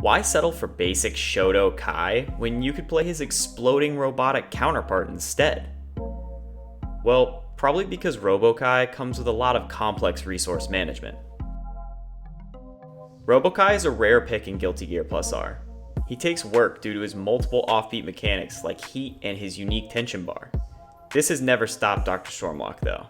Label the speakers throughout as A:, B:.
A: Why settle for basic Robo-Ky when you could play his exploding robotic counterpart instead? Well, probably because Robo-Ky comes with a lot of complex resource management. Robo-Ky is a rare pick in Guilty Gear Plus R. He takes work due to his multiple offbeat mechanics like heat and his unique tension bar. This has never stopped Dr. Stormlocke though.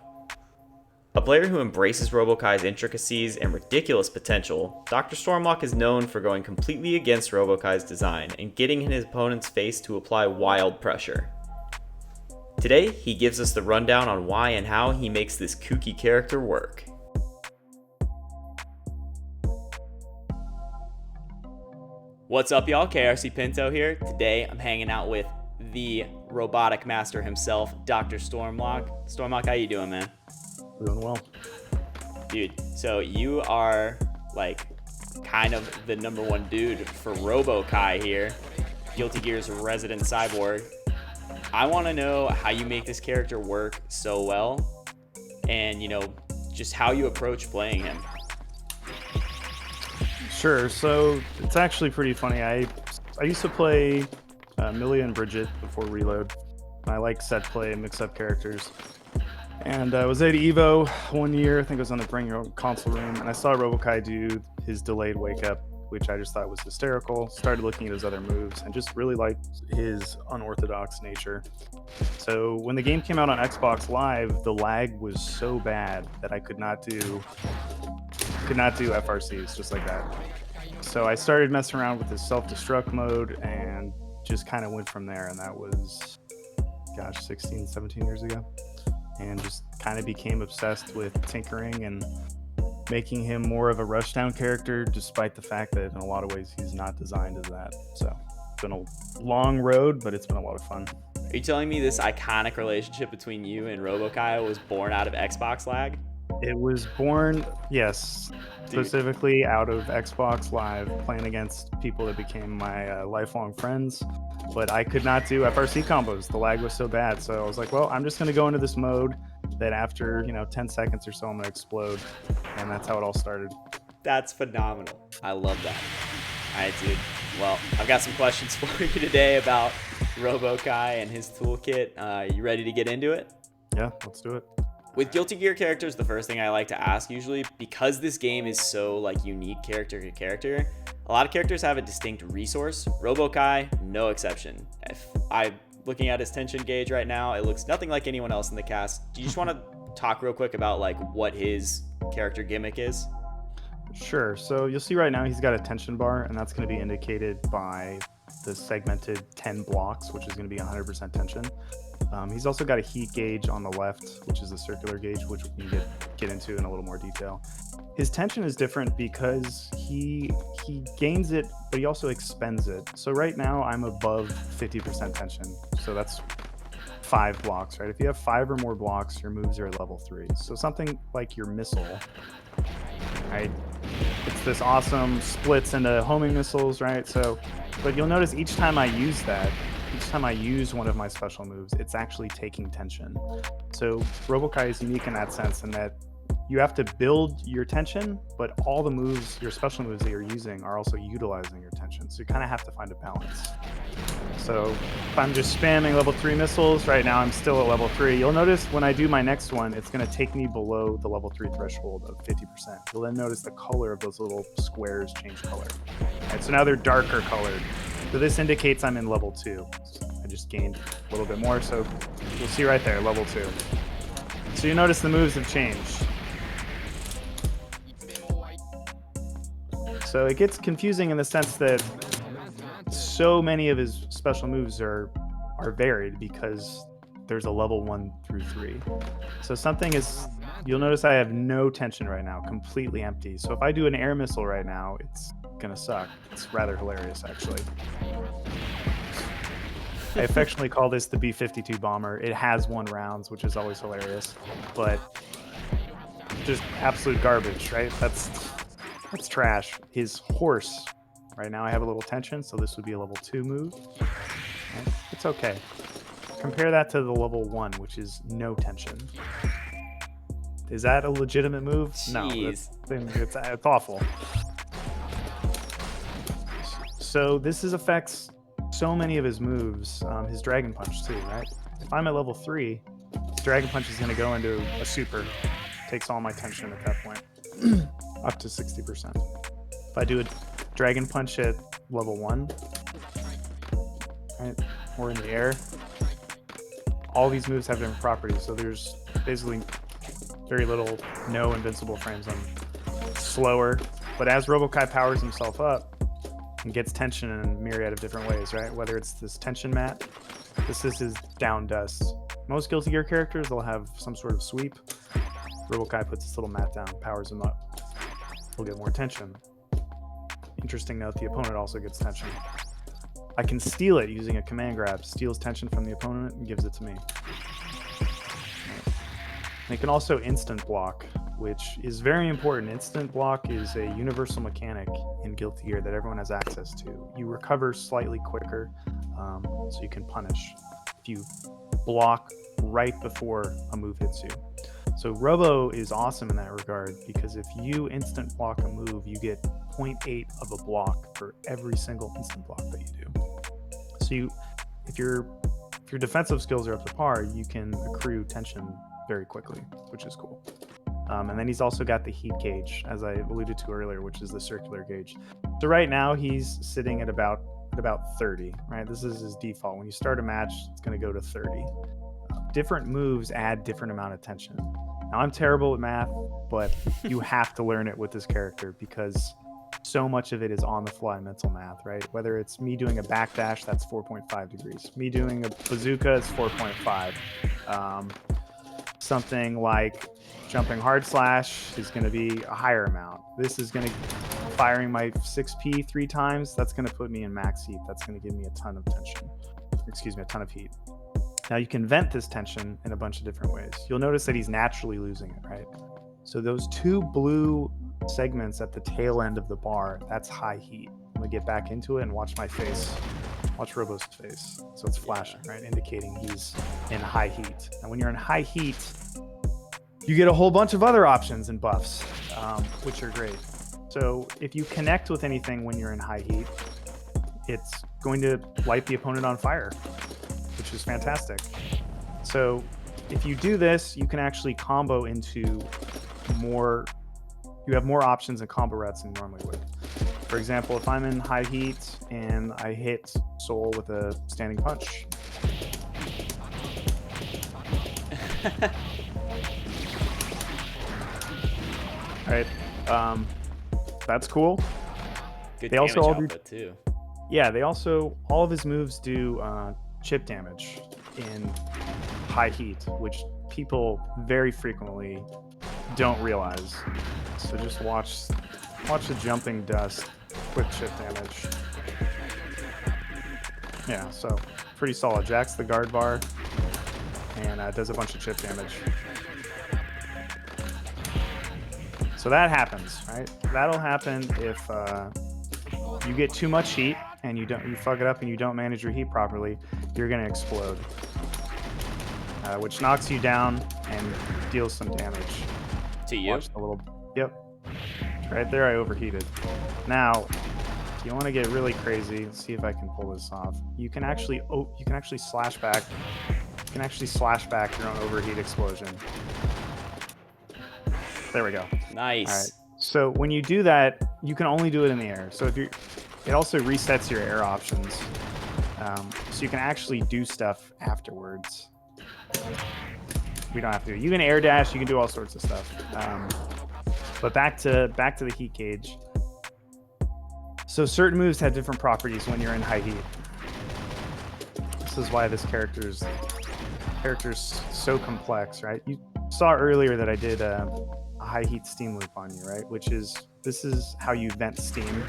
A: A player who embraces Robo-Ky's intricacies and ridiculous potential, Dr. Stormlocke is known for going completely against Robo-Ky's design and getting in his opponent's face to apply wild pressure. Today, he gives us the rundown on why and how he makes this kooky character work. What's up, y'all? KRCPinto here. Today, I'm hanging out with the robotic master himself, Dr. Stormlocke. Stormlocke, how you doing, man?
B: Doing well.
A: Dude, so you are like kind of the number one dude for Robo-Ky here, Guilty Gear's resident cyborg. I want to know how you make this character work so well and, just how you approach playing him.
B: Sure. So it's actually pretty funny. I used to play Millie and Bridget before Reload. I like set play and mix up characters. And I was at EVO one year. I think it was on the Bring Your Own Console room, and I saw Robo-Ky do his delayed wake up, which I just thought was hysterical. Started looking at his other moves and just really liked his unorthodox nature. So when the game came out on Xbox Live, the lag was so bad that I could not do FRCs just like that. So I started messing around with his self-destruct mode and just kind of went from there. And that was, 16, 17 years ago. And just kind of became obsessed with tinkering and making him more of a rushdown character, despite the fact that in a lot of ways he's not designed as that. So it's been a long road, but it's been a lot of fun.
A: Are you telling me this iconic relationship between you and Robo-Ky was born out of Xbox lag?
B: It was born, yes, specifically out of Xbox Live, playing against people that became my lifelong friends. But I could not do FRC combos. The lag was so bad. So I was like, well, I'm just going to go into this mode that after, 10 seconds or so, I'm going to explode. And that's how it all started.
A: That's phenomenal. I love that. All right, dude. Well, I've got some questions for you today about Robo-Ky and his toolkit. You ready to get into it?
B: Yeah, let's do it.
A: With Guilty Gear characters, the first thing I like to ask usually, because this game is so unique character to character, a lot of characters have a distinct resource. Robo-Ky, no exception. If I'm looking at his tension gauge right now, it looks nothing like anyone else in the cast. Do you just want to talk real quick about what his character gimmick is? Sure.
B: So you'll see right now he's got a tension bar, and that's going to be indicated by the segmented 10 blocks, which is going to be 100% tension. He's also got a heat gauge on the left, which is a circular gauge, which we can get into in a little more detail. His tension is different because he gains it, but he also expends it. So right now I'm above 50% tension. So that's 5 blocks, right? If you have 5 or more blocks, your moves are at level 3. So something like your missile, right? It's this awesome splits into homing missiles, right? So, but you'll notice each time I use one of my special moves, it's actually taking tension. So Robo-Ky is unique in that sense, in that you have to build your tension, but all the moves, your special moves that you're using, are also utilizing your tension. So you kind of have to find a balance. So if I'm just spamming level 3 missiles, right now I'm still at level 3. You'll notice when I do my next one, it's going to take me below the level 3 threshold of 50%. You'll then notice the color of those little squares change color. Right, so now they're darker colored. So this indicates I'm in level 2. I just gained a little bit more, so you'll see right there, level 2. So you notice the moves have changed. So it gets confusing in the sense that so many of his special moves are varied because there's a level 1 through 3. So something is, you'll notice I have no tension right now, completely empty. So if I do an air missile right now, it's gonna suck. It's rather hilarious, actually. I affectionately call this the B-52 bomber. It has 1 rounds, which is always hilarious, but just absolute garbage, right? That's trash. His horse, right now I have a little tension, so this would be a level 2 move. Right? It's okay. Compare that to the level 1, which is no tension. Is that a legitimate move?
A: Jeez.
B: No, it's awful. So this affects so many of his moves, his Dragon Punch too, right? If I'm at level 3, Dragon Punch is going to go into a super. Takes all my tension at that point, up to 60%. If I do a Dragon Punch at level 1, right, or in the air, all these moves have different properties, so there's basically very little, no invincible frames. I'm slower, but as Robo-Ky powers himself up and gets tension in a myriad of different ways, right? Whether it's this tension mat, this is his down dust. Most Guilty Gear characters, they'll have some sort of sweep. Robo-Ky puts this little mat down, powers him up. He'll get more tension. Interesting note, the opponent also gets tension. I can steal it using a command grab. Steals tension from the opponent and gives it to me. They can also instant block, which is very important. Instant block is a universal mechanic in Guilty Gear that everyone has access to. You recover slightly quicker, so you can punish if you block right before a move hits you. So Robo is awesome in that regard, because if you instant block a move, you get 0.8 of a block for every single instant block that you do. So if your defensive skills are up to par, you can accrue tension very quickly, which is cool. And then he's also got the heat gauge, as I alluded to earlier, which is the circular gauge. So right now he's sitting at about 30, right? This is his default. When you start a match, it's going to go to 30. Different moves add different amount of tension. Now, I'm terrible at math, but you have to learn it with this character, because so much of it is on the fly mental math, right? Whether it's me doing a backdash, that's 4.5 degrees. Me doing a bazooka is 4.5. Something like jumping hard slash is going to be a higher amount. This is going to firing my 6P 3 times. That's going to put me in max heat. That's going to give me a ton of tension. Excuse me, a ton of heat. Now you can vent this tension in a bunch of different ways. You'll notice that he's naturally losing it, right? So those two blue segments at the tail end of the bar, that's high heat. I'm gonna get back into it and watch my face. Watch Robo's face. So it's flashing, right? Indicating he's in high heat. And when you're in high heat, you get a whole bunch of other options and buffs, which are great. So if you connect with anything when you're in high heat, it's going to light the opponent on fire, which is fantastic. So if you do this, you can actually combo into more, you have more options and combo routes than you normally would. For example, if I'm in high heat and I hit Soul with a standing punch. Right, that's cool.
A: Good
B: they
A: damage
B: also all
A: output too.
B: Yeah, they also, all of his moves do chip damage in high heat, which people very frequently don't realize. So just watch the jumping dust, quick chip damage. Yeah, so pretty solid. Jacks the guard bar and does a bunch of chip damage. So that happens, right? That'll happen if you get too much heat and you fuck it up and you don't manage your heat properly. You're gonna explode, which knocks you down and deals some damage.
A: To you?
B: Watch the little, yep, right there I overheated. Now, if you want to get really crazy, let's see if I can pull this off. You can actually slash back. You can actually slash back your own overheat explosion. There we go.
A: Nice.
B: All right. So when you do that, you can only do it in the air. So it also resets your air options. So you can actually do stuff afterwards. We don't have to. You can air dash. You can do all sorts of stuff. But back to the heat gauge. So certain moves have different properties when you're in high heat. This is why this character's so complex, right? You saw earlier that I did a high heat steam loop on you, right? This is how you vent steam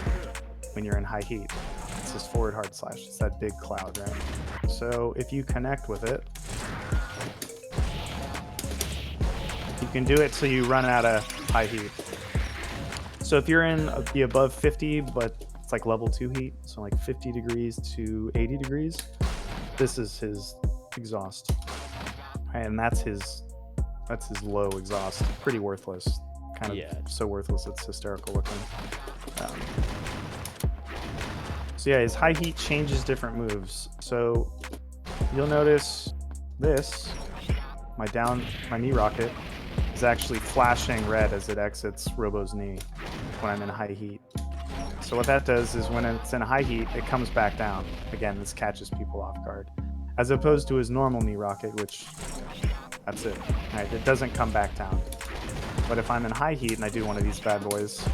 B: when you're in high heat. It's this forward hard slash. It's that big cloud, right? So if you connect with it, you can do it so you run out of high heat. So if you're in the above 50, but it's like level 2 heat, so like 50 degrees to 80 degrees, this is his exhaust. Right, and that's his low exhaust. Pretty worthless. Kind of so worthless it's hysterical looking. So yeah, his high heat changes different moves. So you'll notice this, my knee rocket, is actually flashing red as it exits Robo's knee when I'm in high heat. So what that does is when it's in high heat, it comes back down. Again, this catches people off guard. As opposed to his normal knee rocket, which, that's it. Right, it doesn't come back down. But if I'm in high heat and I do one of these bad boys,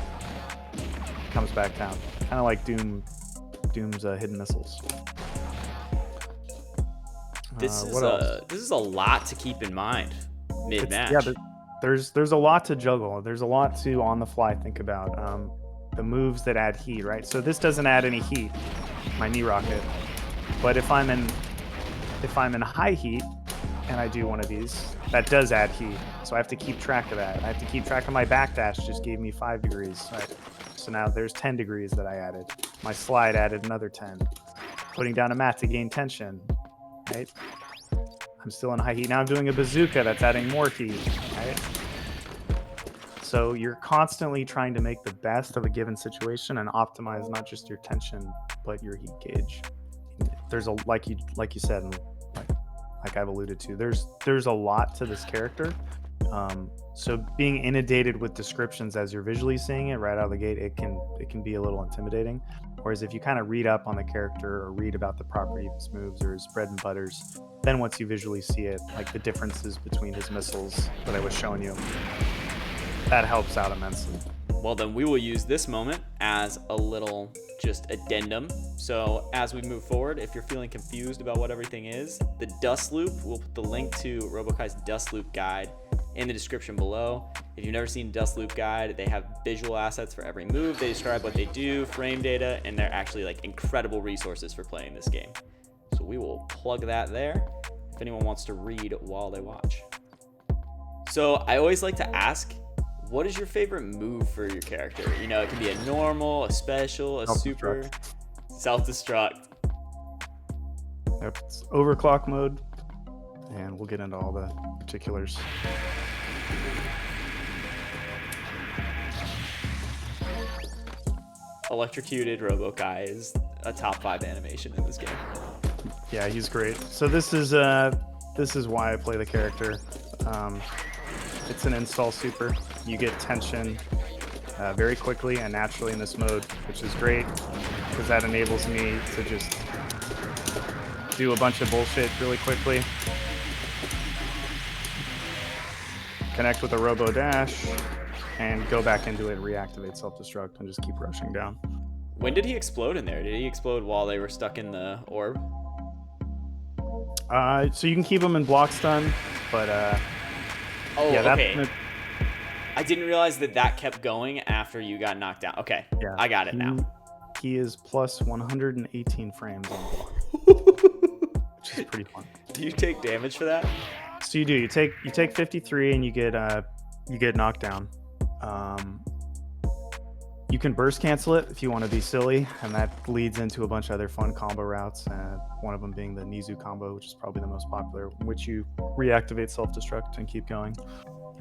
B: it comes back down. Kind of like Doom's hidden missiles.
A: This is a lot to keep in mind mid-match.
B: Yeah, there's a lot to juggle. There's a lot to on the fly think about. The moves that add heat, right? So this doesn't add any heat, my knee rocket. But if I'm in high heat and I do one of these, that does add heat. So I have to keep track of that. I have to keep track of my backdash just gave me 5 degrees. Right? So now there's 10 degrees that I added. My slide added another 10. Putting down a mat to gain tension, right? I'm still in high heat. Now I'm doing a bazooka that's adding more heat, right? So you're constantly trying to make the best of a given situation and optimize not just your tension, but your heat gauge. There's a, like you said, and like I've alluded to, there's a lot to this character. So being inundated with descriptions as you're visually seeing it right out of the gate, it can be a little intimidating. Whereas if you kind of read up on the character or read about the property of his moves or his bread and butters, then once you visually see it, like the differences between his missiles that I was showing you, that helps out immensely.
A: Well, then we will use this moment as a little just addendum. So as we move forward, if you're feeling confused about what everything is, the Dustloop, we'll put the link to Robo-Ky's Dustloop guide in the description below. If you've never seen Dustloop guide, they have visual assets for every move. They describe what they do, frame data, and they're actually like incredible resources for playing this game. So we will plug that there if anyone wants to read while they watch. So I always like to ask, what is your favorite move for your character? You know, it can be a normal, a special, a super. Self-destruct.
B: Yep, it's overclock mode, and we'll get into all the particulars.
A: Electrocuted Robo-Ky is a top 5 animation in this game.
B: Yeah, he's great. So this is why I play the character. It's an install super. You get tension very quickly and naturally in this mode, which is great because that enables me to just do a bunch of bullshit really quickly. Connect with a Robo Dash and go back into it, reactivate self-destruct, and just keep rushing down.
A: When did he explode in there? Did he explode while they were stuck in the orb?
B: So you can keep them in block stun, but yeah,
A: okay. I didn't realize that kept going after you got knocked down. Okay, yeah, I got it now.
B: He is plus 118 frames on block, which is pretty fun.
A: Do you take damage for that?
B: So you do. You take 53 and you get knocked down. You can burst cancel it if you want to be silly, and that leads into a bunch of other fun combo routes. One of them being the Nizu combo, which is probably the most popular, in which you reactivate self-destruct and keep going.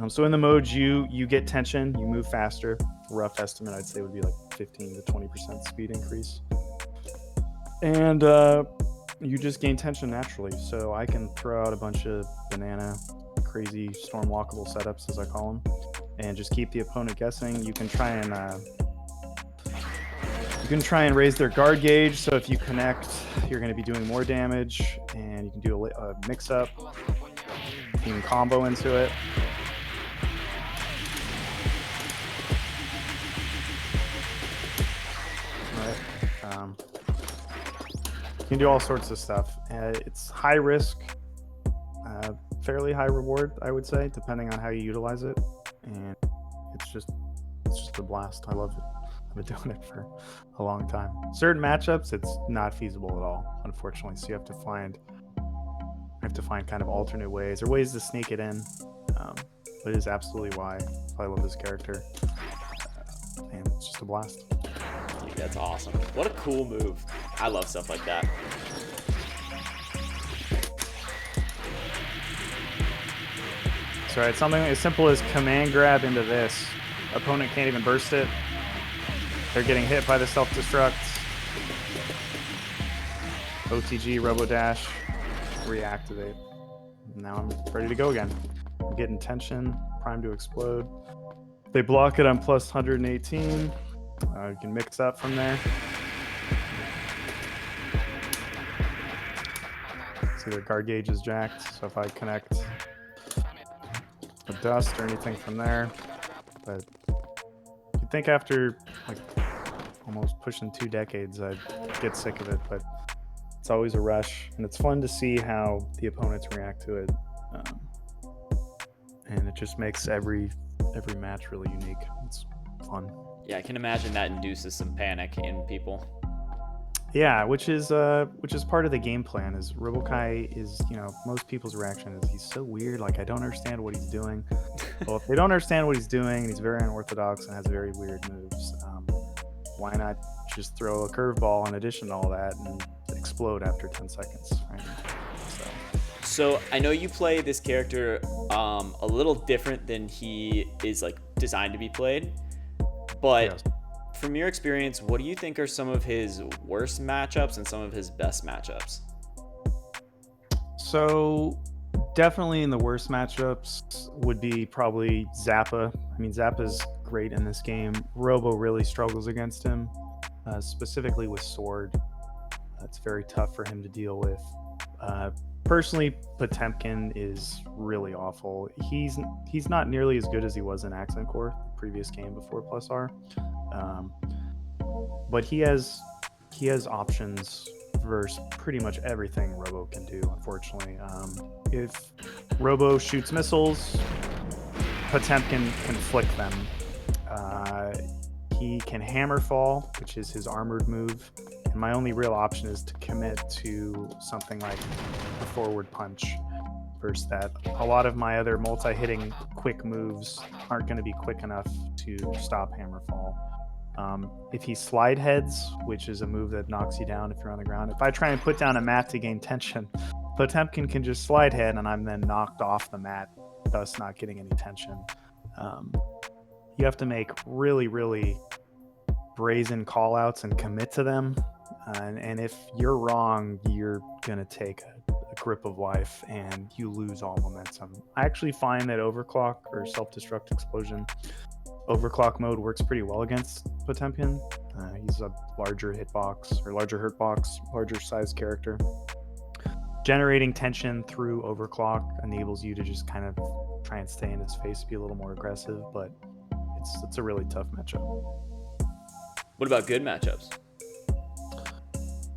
B: So in the modes, you get tension, you move faster. Rough estimate, I'd say, would be like 15 to 20% speed increase. And you just gain tension naturally. So I can throw out a bunch of banana, crazy Stormlockable setups, as I call them, and just keep the opponent guessing. You can try and raise their guard gauge. So if you connect, you're going to be doing more damage, and you can do a mix-up. You can combo into it. You can do all sorts of stuff. It's high risk, fairly high reward, I would say, depending on how you utilize it. And it's just a blast. I love it. I've been doing it for a long time. Certain matchups, it's not feasible at all, unfortunately. So you have to find kind of alternate ways or ways to sneak it in. But it is absolutely why I love this character. And it's just a blast.
A: Dude, that's awesome. What a cool move. I love stuff like that.
B: So right, something as simple as command grab into this. Opponent can't even burst it. They're getting hit by the self-destruct. OTG, Robo Dash, reactivate. Now I'm ready to go again. I'm getting tension, prime to explode. They block it on plus 118. You can mix up from there. See their guard gauge is jacked, so if I connect a dust or anything from there, but you'd think after like almost pushing 2 decades I'd get sick of it, but it's always a rush, and it's fun to see how the opponents react to it, and it just makes every match really unique. It's fun.
A: Yeah, I can imagine that induces some panic in people.
B: Yeah, which is part of the game plan. Is Robo-Ky is, most people's reaction is he's so weird, like I don't understand what he's doing. Well, if they don't understand what he's doing and he's very unorthodox and has very weird moves, why not just throw a curveball in addition to all that and explode after 10 seconds, right?
A: So I know you play this character a little different than he is like designed to be played, but yes. From your experience, what do you think are some of his worst matchups and some of his best matchups?
B: So definitely in the worst matchups would be probably Zappa. I mean, Zappa's great in this game. Robo really struggles against him, specifically with Sword. It's very tough for him to deal with. Personally, Potemkin is really awful. He's not nearly as good as he was in Accent Core, the previous game before Plus R. But he has options versus pretty much everything Robo can do, unfortunately. If Robo shoots missiles, Potemkin can flick them. He can hammer fall, which is his armored move. And my only real option is to commit to something like a forward punch versus that. A lot of my other multi-hitting quick moves aren't going to be quick enough to stop hammer fall. If he slide heads, which is a move that knocks you down if you're on the ground, if I try and put down a mat to gain tension, Potemkin can just slide head and I'm then knocked off the mat, thus not getting any tension. You have to make really, really brazen call-outs and commit to them. And if you're wrong, you're going to take a grip of life and you lose all momentum. I actually find that overclock or self-destruct explosion overclock mode works pretty well against Potemkin. He's a larger hitbox or larger hurtbox, larger size character. Generating tension through overclock enables you to just kind of try and stay in his face, be a little more aggressive, but it's a really tough matchup.
A: What about good matchups?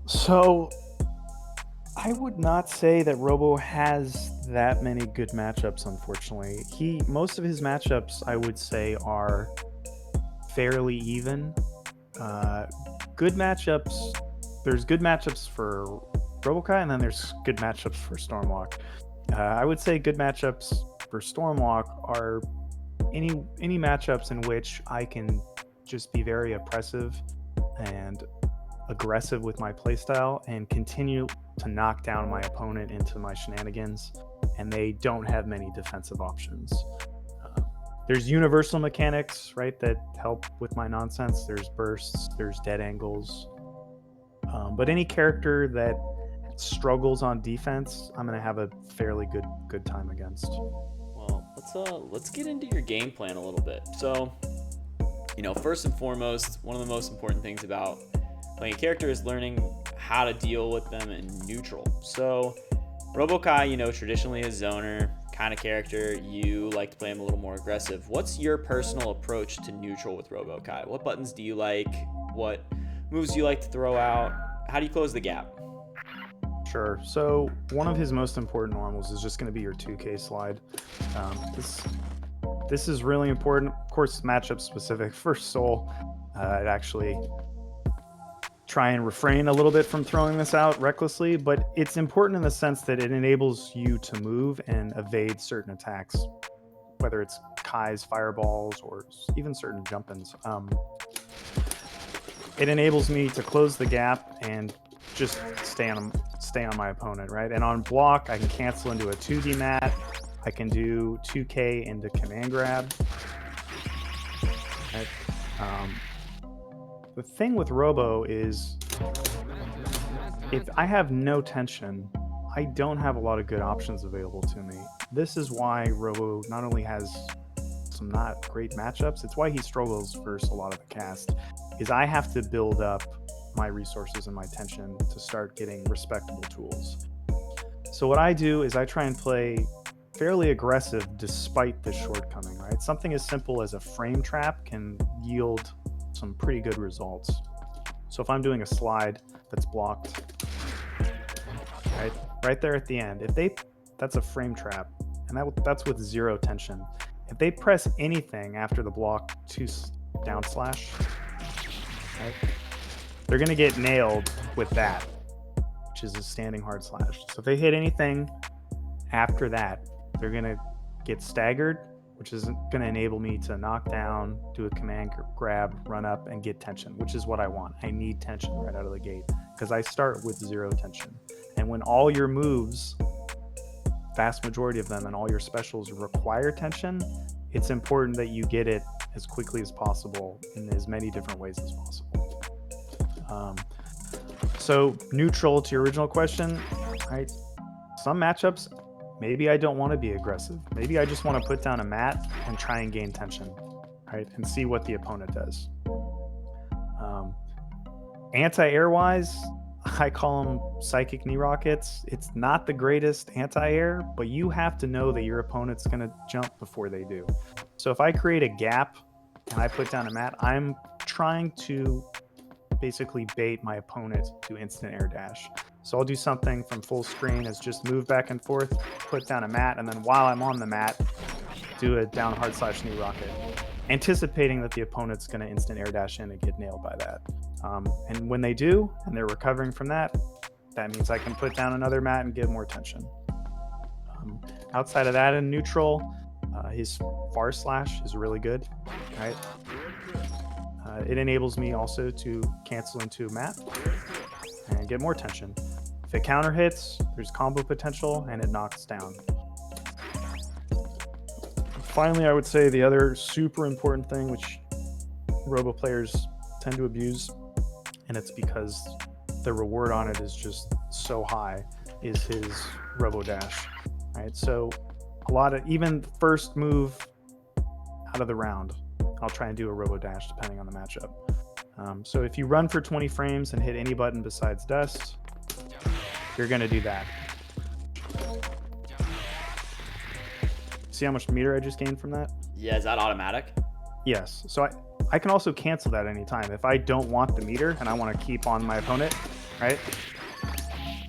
B: So I would not say that Robo has that many good matchups, unfortunately. Most of his matchups, I would say, are fairly even. Good matchups, there's good matchups for Robo-Ky, and then there's good matchups for Stormlocke. I would say good matchups for Stormlocke are any matchups in which I can just be very oppressive and aggressive with my playstyle and continue to knock down my opponent into my shenanigans, and they don't have many defensive options. There's universal mechanics, right, that help with my nonsense. There's bursts, there's dead angles. But any character that struggles on defense, I'm going to have a fairly good time against.
A: Well, let's get into your game plan a little bit. So, first and foremost, one of the most important things about playing a character is learning how to deal with them in neutral. So Robo-Ky, traditionally a zoner kind of character. You like to play him a little more aggressive. What's your personal approach to neutral with Robo-Ky? What buttons do you like? What moves do you like to throw out? How do you close the gap?
B: Sure. So one of his most important normals is just going to be your 2K slide. This is really important. Of course, matchup specific for Soul. I'd actually try and refrain a little bit from throwing this out recklessly, but it's important in the sense that it enables you to move and evade certain attacks, whether it's Ky's fireballs or even certain jump-ins. It enables me to close the gap and just stay on my opponent, right? And on block, I can cancel into a 2D mat. I can do 2K into command grab. Right? The thing with Robo is If I have no tension, I don't have a lot of good options available to me. This is why Robo not only has some not great matchups, it's why he struggles versus a lot of the cast, is I have to build up my resources and my tension to start getting respectable tools. So what I do is I try and play fairly aggressive despite this shortcoming, right? Something as simple as a frame trap can yield some pretty good results. So if I'm doing a slide that's blocked, right there at the end, that's a frame trap, and that's with 0 tension. If they press anything after the block to down slash, right, they're gonna get nailed with that, which is a standing hard slash. So if they hit anything after that, they're gonna get staggered, which is gonna enable me to knock down, do a command grab, run up, and get tension, which is what I want. I need tension right out of the gate because I start with 0 tension. And when all your moves, vast majority of them, and all your specials require tension, it's important that you get it as quickly as possible in as many different ways as possible. So neutral to your original question, right? Some matchups, maybe I don't want to be aggressive. Maybe I just want to put down a mat and try and gain tension, right? And see what the opponent does. Anti-air wise, I call them psychic knee rockets. It's not the greatest anti-air, but you have to know that your opponent's going to jump before they do. So if I create a gap and I put down a mat, I'm trying to basically bait my opponent to instant air dash. So I'll do something from full screen as just move back and forth, put down a mat, and then while I'm on the mat, do a down hard slash knee rocket, anticipating that the opponent's going to instant air dash in and get nailed by that. And when they do, and they're recovering from that, that means I can put down another mat and get more tension. Outside of that, in neutral, his far slash is really good, right? It enables me also to cancel into a mat and get more tension. If it counter hits, there's combo potential and it knocks down. Finally, I would say the other super important thing, which Robo players tend to abuse, and it's because the reward on it is just so high, is his Robo Dash, right? So a lot of, even the first move out of the round, I'll try and do a Robo Dash depending on the matchup. So if you run for 20 frames and hit any button besides Dust, you're gonna do that. See how much meter I just gained from that?
A: Yeah, is that automatic?
B: Yes. So I can also cancel that anytime. If I don't want the meter and I want to keep on my opponent, right?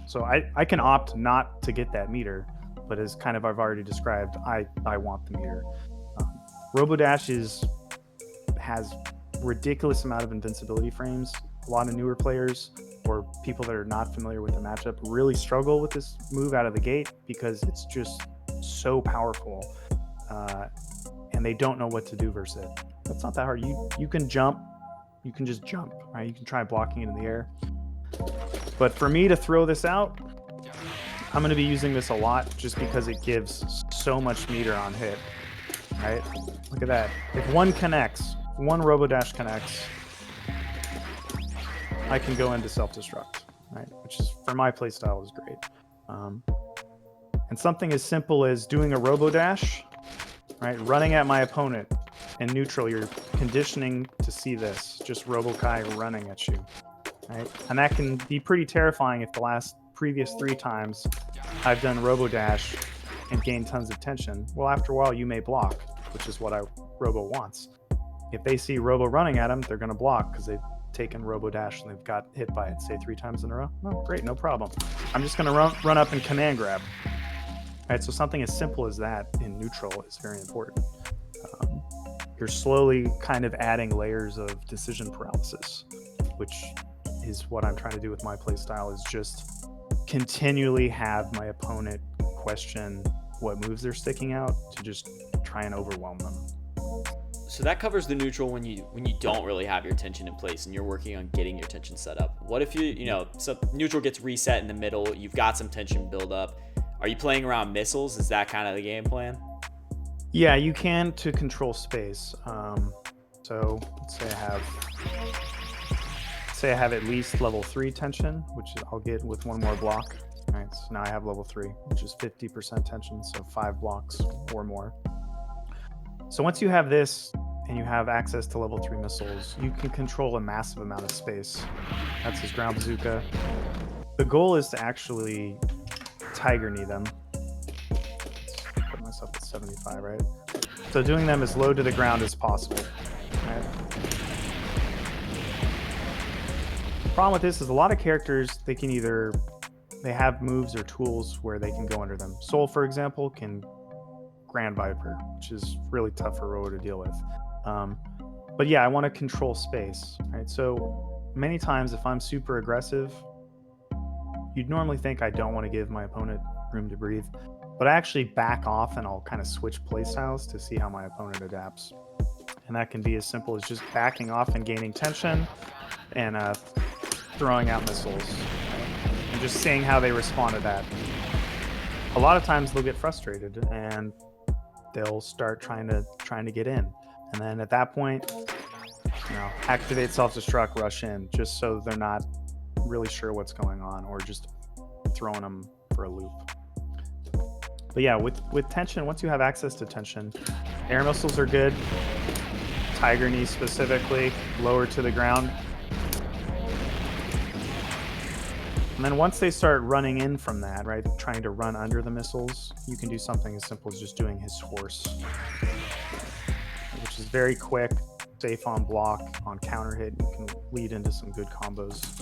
B: So I can opt not to get that meter, but as kind of I've already described, I want the meter. Robo Dash has ridiculous amount of invincibility frames. A lot of newer players or people that are not familiar with the matchup really struggle with this move out of the gate because it's just so powerful, and they don't know what to do versus it. That's not that hard. You can jump, you can just jump, right? You can try blocking it in the air. But for me to throw this out, I'm going to be using this a lot just because it gives so much meter on hit, right? Look at that. If one connects, if one Robo Dash connects, I can go into self-destruct, right? Which is, for my playstyle, is great. And something as simple as doing a Robo Dash, right? Running at my opponent in neutral, you're conditioning to see this, just Robo-Ky running at you, right? And that can be pretty terrifying if the previous 3 times I've done Robo Dash and gained tons of tension. Well, after a while, you may block, which is what Robo wants. If they see Robo running at them, they're going to block because they've taken Robo Dash and they've got hit by it, say 3 times in a row. Oh, great, no problem. I'm just going to run up and command grab. Right, so something as simple as that in neutral is very important. You're slowly kind of adding layers of decision paralysis, which is what I'm trying to do with my playstyle, is just continually have my opponent question what moves they're sticking out to just try and overwhelm them.
A: So that covers the neutral when you don't really have your tension in place and you're working on getting your tension set up. What if so neutral gets reset in the middle, you've got some tension build up. Are you playing around missiles? Is that kind of the game plan?
B: Yeah, you can to control space. So let's say I have at least level 3 tension, which I'll get with one more block. All right, so now I have level 3, which is 50% tension, so 5 blocks or more. So once you have this and you have access to level 3 missiles, you can control a massive amount of space. That's his ground bazooka. The goal is to actually tiger knee them. Let's put myself at 75, right? So doing them as low to the ground as possible. Right? The problem with this is a lot of characters, they have moves or tools where they can go under them. Soul, for example, can Grand Viper, which is really tough for Robo to deal with. But yeah, I want to control space, right? So many times if I'm super aggressive, you'd normally think I don't want to give my opponent room to breathe, but I actually back off and I'll kind of switch playstyles to see how my opponent adapts. And that can be as simple as just backing off and gaining tension and throwing out missiles, right? And just seeing how they respond to that. A lot of times they'll get frustrated and they'll start trying to get in. And then at that point, activate self-destruct, rush in, just so they're not really sure what's going on, or just throwing them for a loop. But yeah, with tension, once you have access to tension, air missiles are good. Tiger knee specifically, lower to the ground. And then once they start running in from that, right, trying to run under the missiles, you can do something as simple as just doing his horse, which is very quick, safe on block, on counter hit, and can lead into some good combos.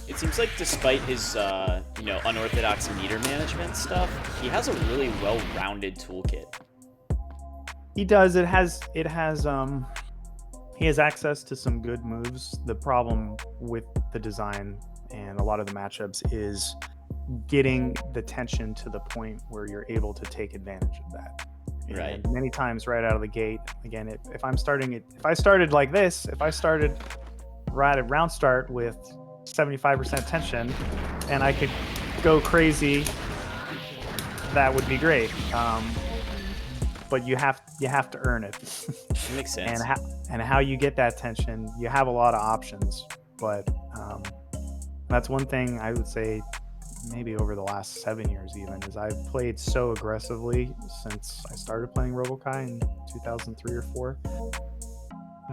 A: It seems like despite his unorthodox meter management stuff, he has a really well-rounded toolkit.
B: He does. He has access to some good moves. The problem with the design and a lot of the matchups is getting the tension to the point where you're able to take advantage of that.
A: Right.
B: And many times right out of the gate, again, if I started like this, if I started right at round start with 75% tension and I could go crazy, that would be great. But you have to earn it.
A: It makes sense.
B: And how you get that tension, you have a lot of options. But that's one thing I would say maybe over the last 7 years even, is I've played so aggressively since I started playing Robo-Ky in 2003 or 4,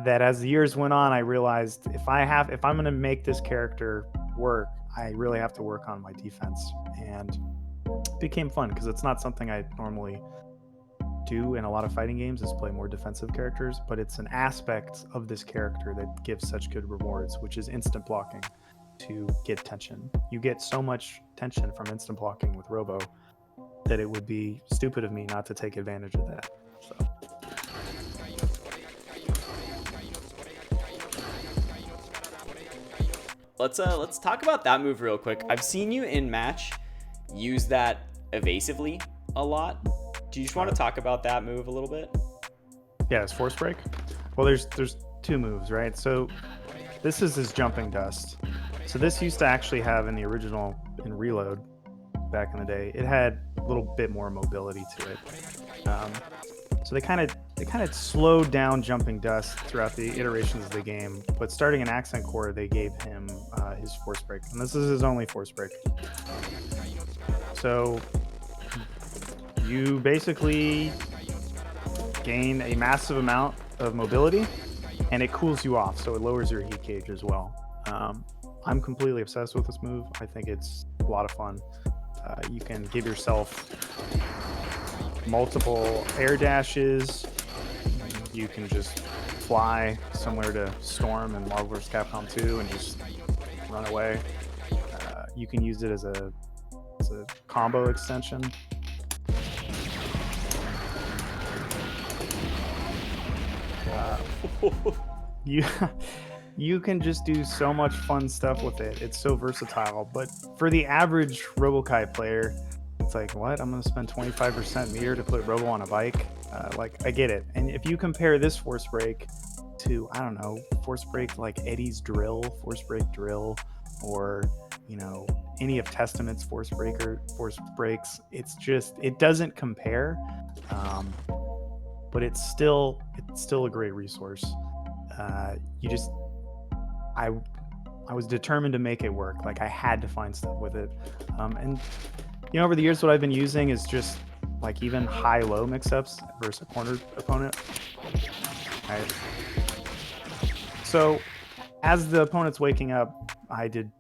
B: that as the years went on, I realized if I'm going to make this character work, I really have to work on my defense. And it became fun because it's not something I normally do in a lot of fighting games, is play more defensive characters, but it's an aspect of this character that gives such good rewards, which is instant blocking to get tension. You get so much tension from instant blocking with Robo that it would be stupid of me not to take advantage of that. So
A: let's talk about that move real quick. I've seen you in match use that evasively a lot. Do you just want to talk about that move a little bit?
B: Yeah, it's force break. Well, there's 2 moves, right? So this is his jumping dust. So this used to actually have in the original, in Reload back in the day, it had a little bit more mobility to it. So they kind of slowed down jumping dust throughout the iterations of the game. But starting in Accent Core, they gave him his force break, and this is his only force break. So you basically gain a massive amount of mobility, and it cools you off, so it lowers your heat gauge as well. I'm completely obsessed with this move. I think it's a lot of fun. You can give yourself multiple air dashes. You can just fly somewhere to Storm and Marvel vs. Capcom 2 and just run away. You can use it as a combo extension. You can just do so much fun stuff with it. It's so versatile. But for the average Robo-Ky player, it's like, what? I'm going to spend 25% meter to put Robo on a bike? I get it. And if you compare this force break to, I don't know, force break like Eddie's drill, force break drill, or, any of Testament's force breaks, it doesn't compare. But it's still a great resource. you just, I was determined to make it work. Like I had to find stuff with it. And you know, over the years, what I've been using is just like even high-low mix-ups versus a cornered opponent. Right. So as the opponent's waking up, I did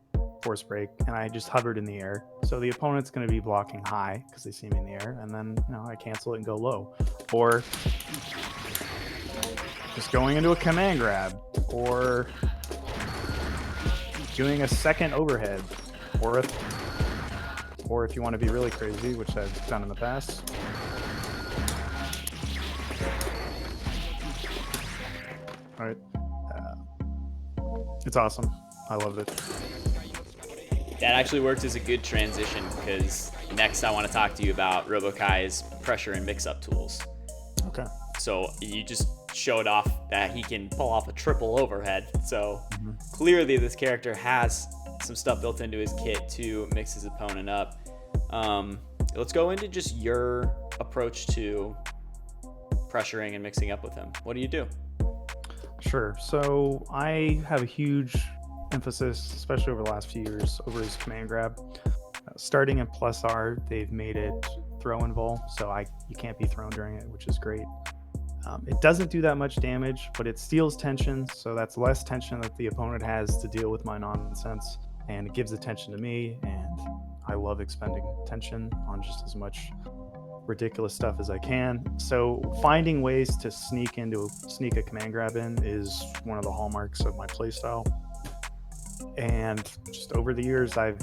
B: force break and I just hovered in the air. So the opponent's going to be blocking high because they see me in the air, and then I cancel it and go low, or just going into a command grab, or doing a second overhead, or if you want to be really crazy, which I've done in the past. All right. It's awesome. I loved it.
A: That actually works as a good transition, because next I want to talk to you about Robo-Ky's pressure and mix-up tools.
B: Okay.
A: So you just showed off that he can pull off a triple overhead. So clearly this character has some stuff built into his kit to mix his opponent up. Let's go into just your approach to pressuring and mixing up with him. What do you do?
B: Sure. So I have a huge emphasis, especially over the last few years, over his command grab. Starting in plus R, they've made it throw and vol, so you can't be thrown during it, which is great. It doesn't do that much damage, but it steals tension, so that's less tension that the opponent has to deal with my nonsense, and it gives the tension to me, and I love expending tension on just as much ridiculous stuff as I can. So finding ways to sneak a command grab in is one of the hallmarks of my playstyle. And just over the years, I've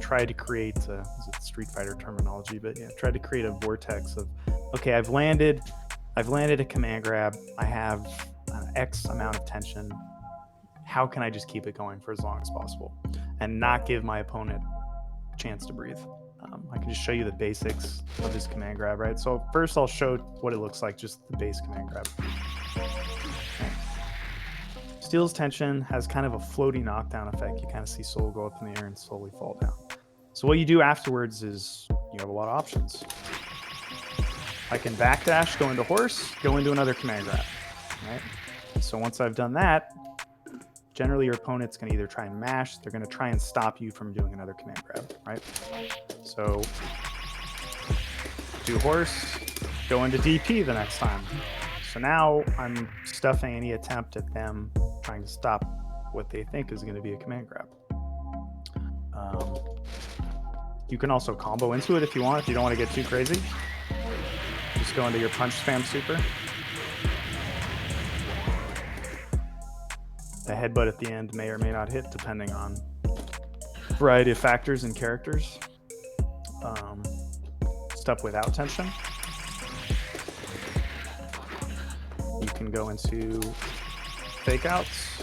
B: tried to create is it Street Fighter terminology, but yeah, tried to create a vortex of, okay, I've landed a command grab, I have X amount of tension. How can I just keep it going for as long as possible and not give my opponent a chance to breathe? I can just show you the basics of this command grab, right? So first I'll show what it looks like, just the base command grab. Okay. Steals tension, has kind of a floaty knockdown effect. You kind of see Soul go up in the air and slowly fall down. So what you do afterwards is you have a lot of options. I can backdash, go into horse, go into another command grab, right? So once I've done that, generally your opponent's going to either try and mash, they're going to try and stop you from doing another command grab, right? So do horse, go into DP the next time. So now I'm stuffing any attempt at them trying to stop what they think is going to be a command grab. You can also combo into it if you want, if you don't want to get too crazy. Just go into your punch spam super. The headbutt at the end may or may not hit, depending on a variety of factors and characters. Stuff without tension. You can go into fake outs.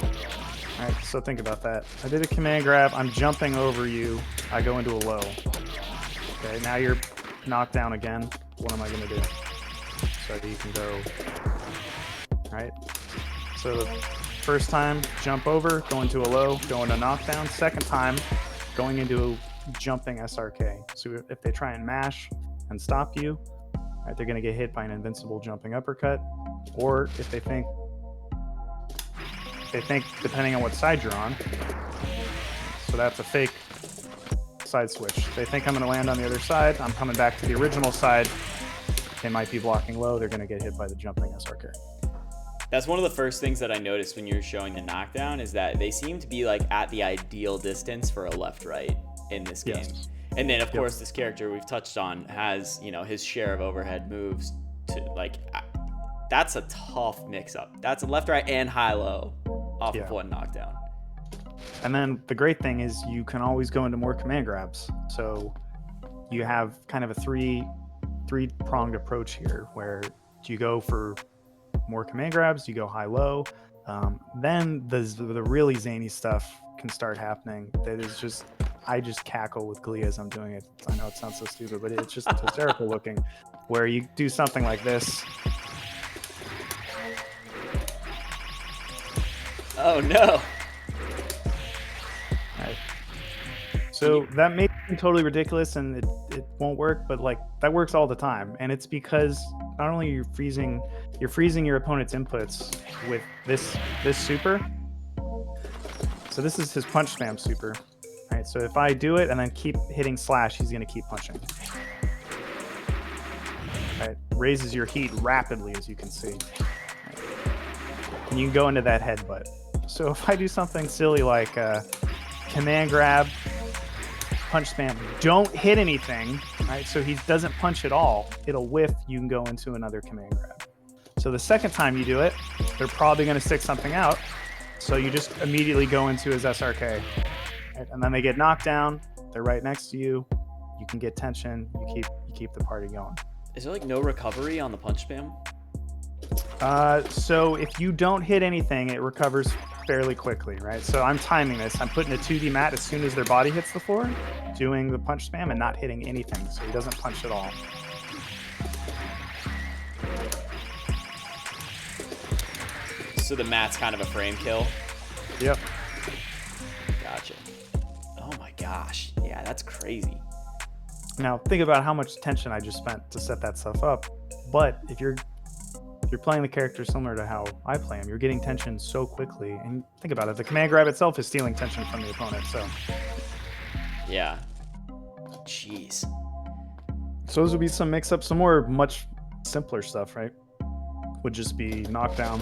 B: All right, so think about that. I did a command grab, I'm jumping over you, I go into a low. Okay, now you're knocked down again. What am I gonna do? So you can go, all right? So the first time, jump over, go into a low, go into knockdown. Second time, going into jumping SRK. So if they try and mash and stop you, right, they're gonna get hit by an invincible jumping uppercut. Or if they think, depending on what side you're on, so that's a fake side switch. They think I'm gonna land on the other side, I'm coming back to the original side, they might be blocking low, they're gonna get hit by the jumping SRK.
A: That's one of the first things that I noticed when you were showing the knockdown, is that they seem to be like at the ideal distance for a left-right in this game.
B: Yes.
A: And then of course this character we've touched on has, his share of overhead moves to that's a tough mix-up. That's a left-right and high-low off of one knockdown.
B: And then the great thing is you can always go into more command grabs. So you have kind of a three-pronged approach here, where you go for more command grabs, you go high-low. Then the really zany stuff can start happening. That is just, I just cackle with glee as I'm doing it. I know it sounds so stupid, but it's just hysterical looking, where you do something like this.
A: Oh no.
B: Right. So that may seem totally ridiculous and it won't work, but like that works all the time. And it's because not only you're freezing you're freezing your opponent's inputs with this super. So this is his punch spam super. All right, so if I do it and then keep hitting slash, he's going to keep punching. All right, raises your heat rapidly, as you can see. Right. And you can go into that headbutt. So if I do something silly like command grab, punch spam, don't hit anything, right? So he doesn't punch at all. It'll whiff, you can go into another command grab. So the second time you do it, they're probably going to stick something out. So you just immediately go into his SRK. Right? And then they get knocked down. They're right next to you. You can get tension. You keep the party going.
A: Is there like no recovery on the punch spam?
B: So if you don't hit anything, it recovers fairly quickly, right? So I'm timing this. I'm putting a 2D mat as soon as their body hits the floor, doing the punch spam and not hitting anything. So he doesn't punch at all.
A: So the mat's kind of a frame kill?
B: Yep.
A: Gotcha. Oh my gosh. Yeah, that's crazy.
B: Now think about how much tension I just spent to set that stuff up. But if you're playing the character similar to how I play him, you're getting tension so quickly. And think about it, the command grab itself is stealing tension from the opponent. So
A: yeah. Jeez.
B: So those would be some mix-ups. Some more much simpler stuff, right? Would just be knockdown.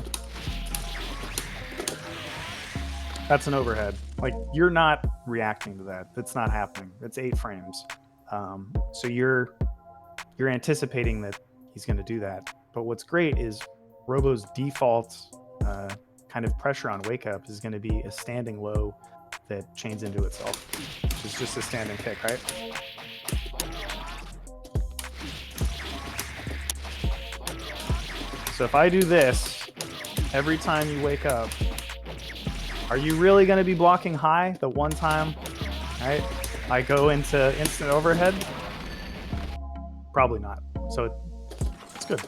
B: That's an overhead. Like, you're not reacting to that. That's not happening. It's 8 frames. So you're anticipating that he's going to do that. But what's great is Robo's default kind of pressure on wake up is going to be a standing low that chains into itself, which is just a standing kick, right? So if I do this every time you wake up, are you really going to be blocking high the one time, right? I go into instant overhead? Probably not. So it's good.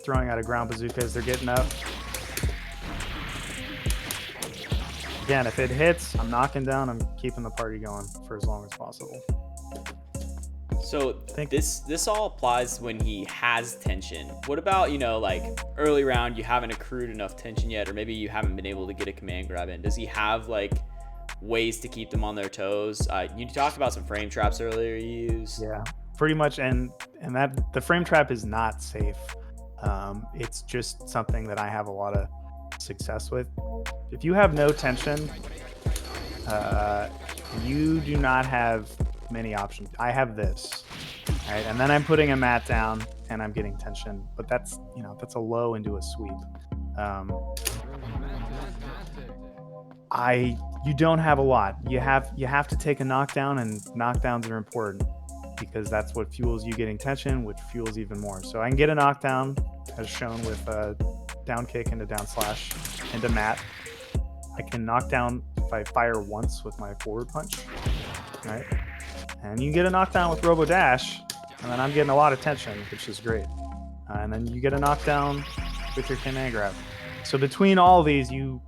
B: Throwing out a ground bazooka as they're getting up. Again, if it hits, I'm knocking down, I'm keeping the party going for as long as possible.
A: So this all applies when he has tension. What about, like early round, you haven't accrued enough tension yet, or maybe you haven't been able to get a command grab in? Does he have like ways to keep them on their toes? You talked about some frame traps earlier you use.
B: Yeah, pretty much. And that the frame trap is not safe. It's just something that I have a lot of success with. If you have no tension, you do not have many options. I have this, right? And then I'm putting a mat down and I'm getting tension, but that's a low into a sweep. You don't have a lot. You have to take a knockdown, and knockdowns are important because that's what fuels you getting tension, which fuels even more. So I can get a knockdown, as shown with a down kick into down slash into mat. I can knock down if I fire once with my forward punch, right? And you get a knockdown with Robo Dash, and then I'm getting a lot of tension, which is great. And then you get a knockdown with your command grab. So between all these, you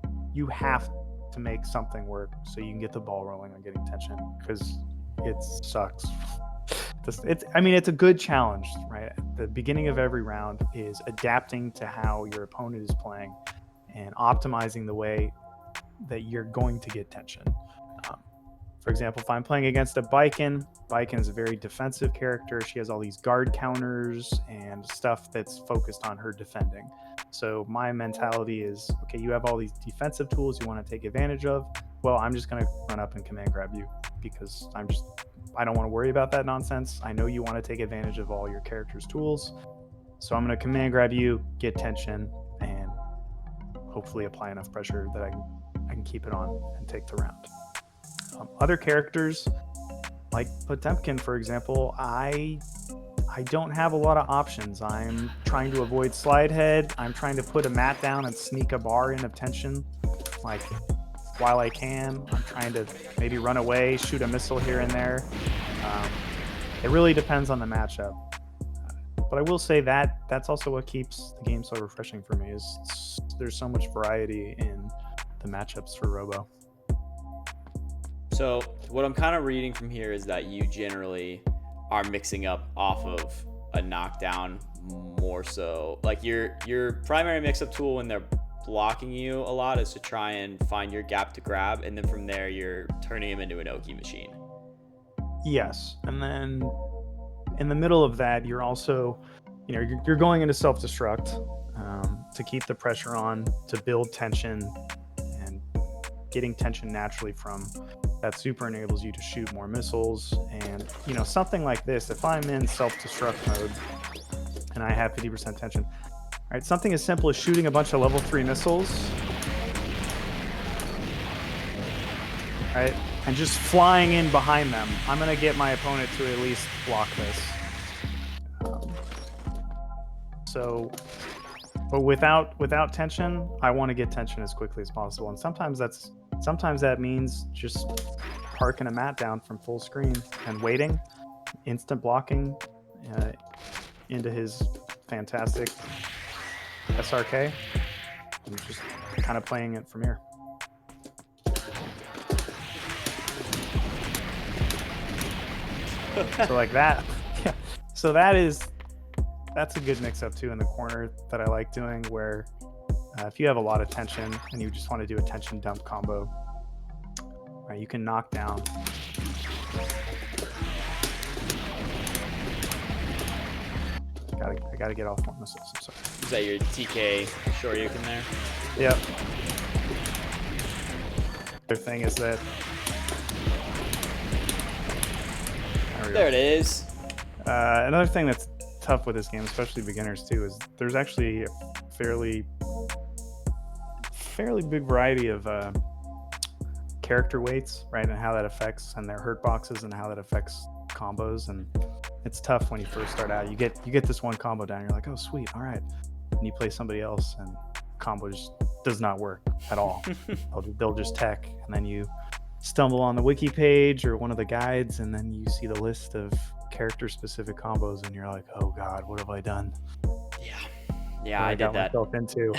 B: have to make something work so you can get the ball rolling on getting tension, because it sucks. It's a good challenge, right? The beginning of every round is adapting to how your opponent is playing and optimizing the way that you're going to get tension. For example, if I'm playing against a Biken is a very defensive character. She has all these guard counters and stuff that's focused on her defending. So my mentality is, okay, you have all these defensive tools you want to take advantage of. Well, I'm just going to run up and command grab you because I don't want to worry about that nonsense. I know you want to take advantage of all your character's tools. So I'm going to command grab you, get tension, and hopefully apply enough pressure that I can keep it on and take the round. Other characters, like Potemkin, for example, I don't have a lot of options. I'm trying to avoid slide head. I'm trying to put a mat down and sneak a bar in of tension, like while I can. I'm trying to maybe run away, shoot a missile here and there. It really depends on the matchup. But I will say that's also what keeps the game so refreshing for me, is there's so much variety in the matchups for Robo.
A: So what I'm kind of reading from here is that you generally are mixing up off of a knockdown more so like your primary mix-up tool when they're blocking you a lot is to try and find your gap to grab, and then from there you're turning him into an Oki machine.
B: Yes, and then in the middle of that, you're also, you're going into self-destruct to keep the pressure on, to build tension, and getting tension naturally from that super enables you to shoot more missiles. And something like this, if I'm in self-destruct mode and I have 50% tension, all right, something as simple as shooting a bunch of level 3 missiles, right, and just flying in behind them, I'm gonna get my opponent to at least block this. But without tension, I want to get tension as quickly as possible, and sometimes that means just parking a mat down from full screen and waiting, instant blocking into his fantastic SRK, and just kind of playing it from here. So like that, yeah. So that's a good mix-up too in the corner that I like doing, where if you have a lot of tension and you just want to do a tension dump combo, right, you can knock down. I gotta get off more missiles. I'm sorry.
A: Is that your TK Shoryuken there?
B: Yep. The other thing is that
A: there it is.
B: Another thing that's tough with this game, especially beginners too, is there's actually a fairly big variety of character weights, right, and how that affects, and their hurt boxes and how that affects combos. And it's tough when you first start out. You get this one combo down, you're like, oh sweet, all right, and you play somebody else and combo just does not work at all. they'll just tech, and then you stumble on the wiki page or one of the guides, and then you see the list of character specific combos, and you're like, oh god, what have I done?
A: Yeah, I did that.
B: Myself into.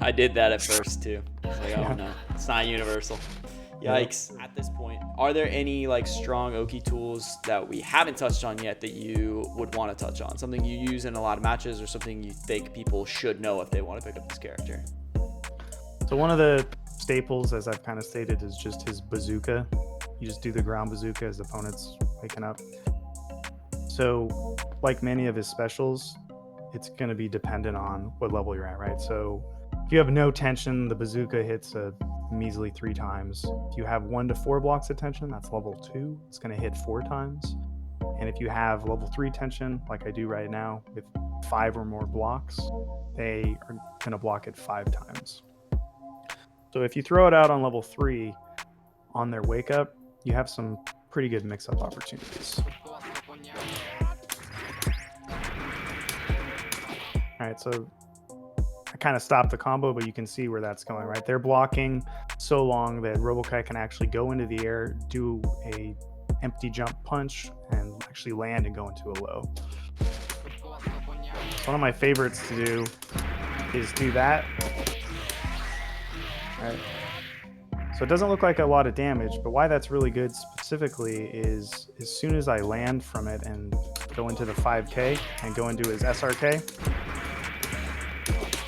A: I did that at first too. I was like, oh no, it's not universal. Yikes. At this point, are there any like strong Oki tools that we haven't touched on yet that you would want to touch on? Something you use in a lot of matches, or something you think people should know if they want to pick up this character?
B: So one of the staples, as I've kind of stated, is just his bazooka. You just do the ground bazooka as the opponent's waking up. So like many of his specials, it's going to be dependent on what level you're at, right? So if you have no tension, the bazooka hits a measly 3 times. If you have 1 to 4 blocks of tension, that's level 2. It's going to hit 4 times. And if you have level 3 tension, like I do right now, with 5 or more blocks, they are going to block it 5 times. So if you throw it out on level 3 on their wake up, you have some pretty good mix-up opportunities. All right, so I kind of stopped the combo, but you can see where that's going, right? They're blocking so long that Robo-Ky can actually go into the air, do a empty jump punch, and actually land and go into a low. So one of my favorites to do is do that. All right. So it doesn't look like a lot of damage, but why that's really good specifically is as soon as I land from it and go into the 5K and go into his SRK,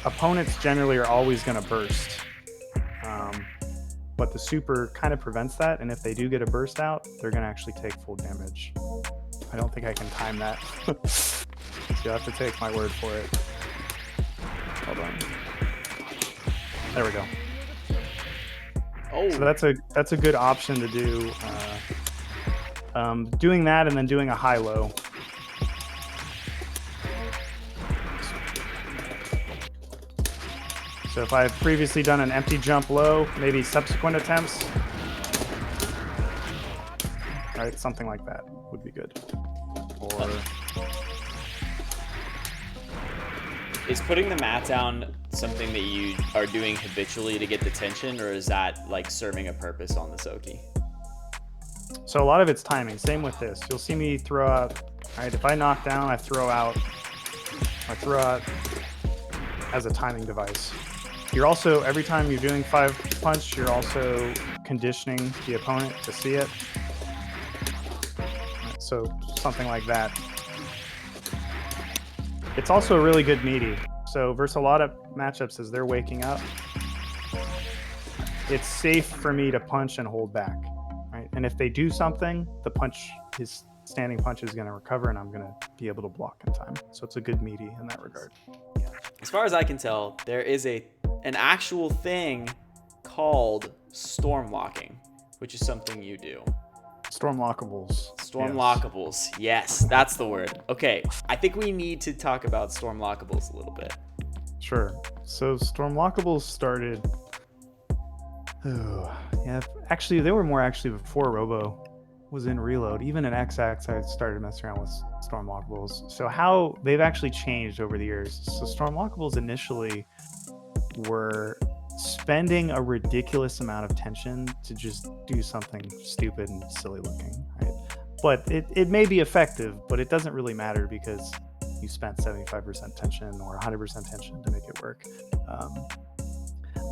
B: opponents generally are always going to burst. But the super kind of prevents that, and if they do get a burst out, they're going to actually take full damage. I don't think I can time that. So you'll have to take my word for it. Hold on. There we go.
A: Oh,
B: so that's a good option to do. Doing that and then doing a high-low. So if I've previously done an empty jump low, maybe subsequent attempts, right, something like that would be good. Or
A: is putting the mat down something that you are doing habitually to get the tension, or is that like serving a purpose on this Oki?
B: So a lot of it's timing. Same with this. You'll see me throw out. All right, if I knock down, I throw out as a timing device. You're also, every time you're doing 5 punch, you're also conditioning the opponent to see it. So something like that. It's also really good meaty. So versus a lot of matchups as they're waking up, it's safe for me to punch and hold back, right? And if they do something, his standing punch is going to recover, and I'm going to be able to block in time. So it's a good meaty in that regard.
A: As far as I can tell, there is an actual thing called stormlocking, which is something you do.
B: Stormlockables.
A: Stormlockables. Yes, that's the word. Okay, I think we need to talk about Stormlockables a little bit.
B: Sure. So Stormlockables started. Actually, they were more actually before Robo was in Reload. Even in XX, I started messing around with Stormlockables. So how they've actually changed over the years. So Stormlockables initially were spending a ridiculous amount of tension to just do something stupid and silly looking, right? But it may be effective, but it doesn't really matter because you spent 75% tension or 100% tension to make it work.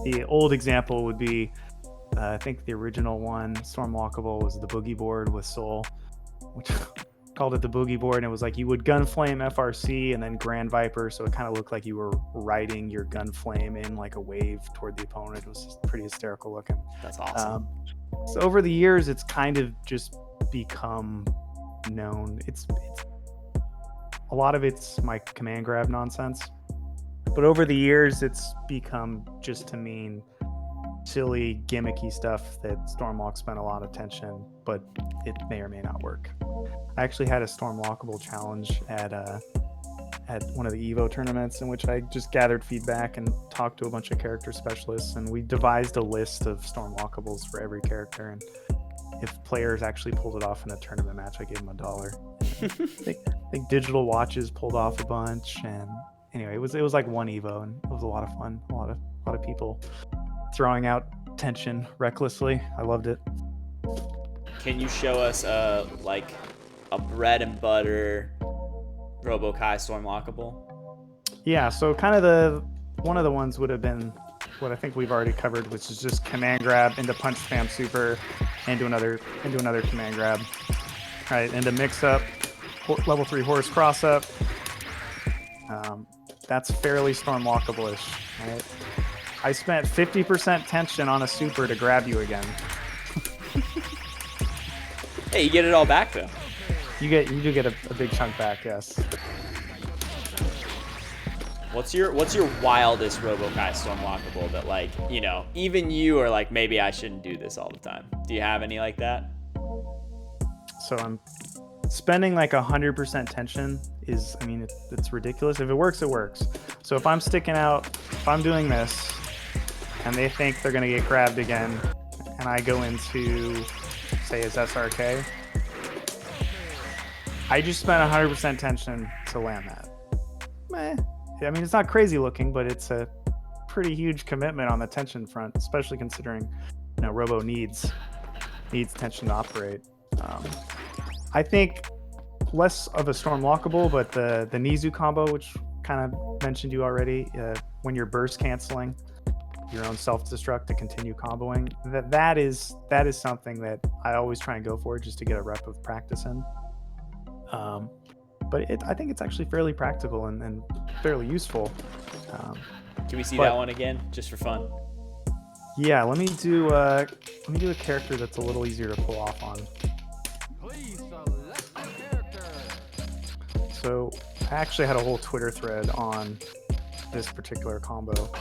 B: The old example would be, I think the original one, Stormlockable, was the boogie board with Soul, which called it the boogie board, and it was like you would gunflame FRC and then Grand Viper, so it kind of looked like you were riding your gunflame in like a wave toward the opponent. It was pretty hysterical looking.
A: That's awesome.
B: So over the years, it's kind of just become known. It's a lot of it's my command grab nonsense, but over the years, it's become just to mean silly, gimmicky stuff that Stormlock spent a lot of tension, but it may or may not work. I actually had a Stormlockable challenge at one of the Evo tournaments in which I just gathered feedback and talked to a bunch of character specialists, and we devised a list of Stormlockables for every character. And if players actually pulled it off in a tournament match, I gave them $1. I think Digital Watches pulled off a bunch, and anyway, it was like one Evo, and it was a lot of fun. A lot of people throwing out tension recklessly. I loved it.
A: Can you show us like a bread and butter Robo-Ky Stormlockable?
B: Yeah, so kind of one of the ones would have been what I think we've already covered, which is just command grab into punch spam super into another command grab. Right, into mix up, level 3 horse cross up. That's fairly Stormlockable-ish, right? I spent 50% tension on a super to grab you again.
A: Hey, you get it all back though.
B: You do get a big chunk back, yes.
A: What's your wildest Robo-Ky Stormlockable that, like, you know, even you are like, maybe I shouldn't do this all the time? Do you have any like that?
B: So I'm spending like 100% tension is, I mean, it's ridiculous. If it works, it works. So if I'm sticking out, if I'm doing this and they think they're going to get grabbed again, and I go into, say, his SRK, I just spent 100% tension to land that. I mean, it's not crazy looking, but it's a pretty huge commitment on the tension front, especially considering, you know, Robo needs tension to operate. I think less of a Stormlockable, but the Nizu combo, which kind of mentioned you already, when you're burst canceling your own self-destruct to continue comboing, that is something that I always try and go for just to get a rep of practice in. But I think it's actually fairly practical and fairly useful.
A: Can we see that one again, just for fun?
B: Yeah, let me do a character that's a little easier to pull off on.
C: Please select a character.
B: So I actually had a whole Twitter thread on this particular combo,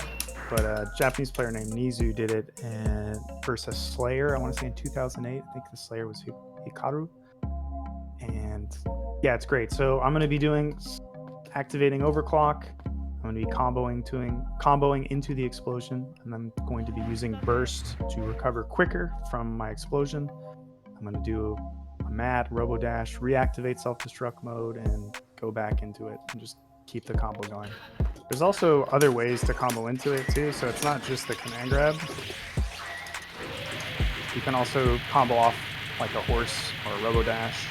B: but a Japanese player named Nizu did it versus Slayer. I want to say in 2008. I think the Slayer was Hikaru. And yeah, it's great. So I'm going to be doing activating overclock. I'm going to be comboing into the explosion, and I'm going to be using burst to recover quicker from my explosion. I'm going to do a mat, robo dash, reactivate self-destruct mode, and go back into it and just keep the combo going. There's also other ways to combo into it too, so it's not just the command grab. You can also combo off like a horse or a robo dash.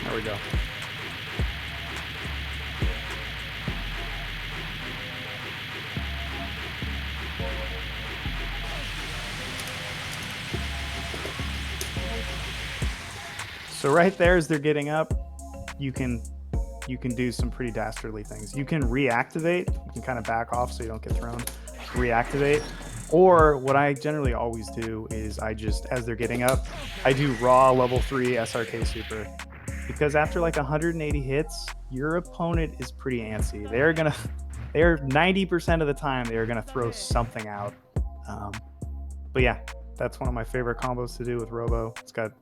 B: There we go. So right there, as they're getting up, you can do some pretty dastardly things. You can reactivate. You can kind of back off so you don't get thrown. Reactivate. Or what I generally always do is I just, as they're getting up, I do raw level 3 SRK super. Because after like 180 hits, your opponent is pretty antsy. They're 90% of the time, they're gonna throw something out. But yeah, that's one of my favorite combos to do with Robo. It's got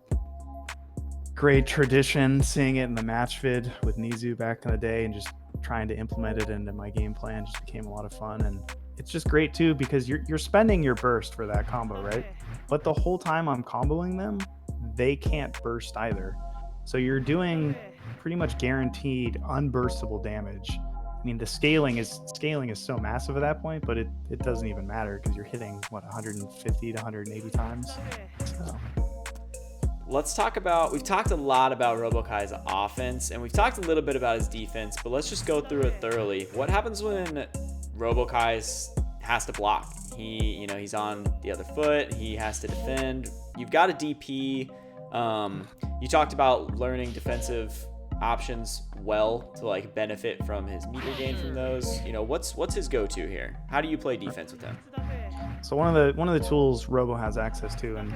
B: great tradition, seeing it in the match vid with Nizu back in the day, and just trying to implement it into my game plan just became a lot of fun. And it's just great too, because you're spending your burst for that combo, right? But the whole time I'm comboing them, they can't burst either. So you're doing pretty much guaranteed unburstable damage. I mean, the scaling is so massive at that point, but it doesn't even matter because you're hitting, what, 150 to 180 times. So.
A: Let's talk about, we've talked a lot about Robo-Ky's offense, and we've talked a little bit about his defense, but let's just go through it thoroughly. What happens when Robo-Ky has to block? He's on the other foot, he has to defend. You've got a DP. You talked about learning defensive options well to like benefit from his meter gain from those. What's his go-to here? How do you play defense with him?
B: So one of the tools Robo has access to, and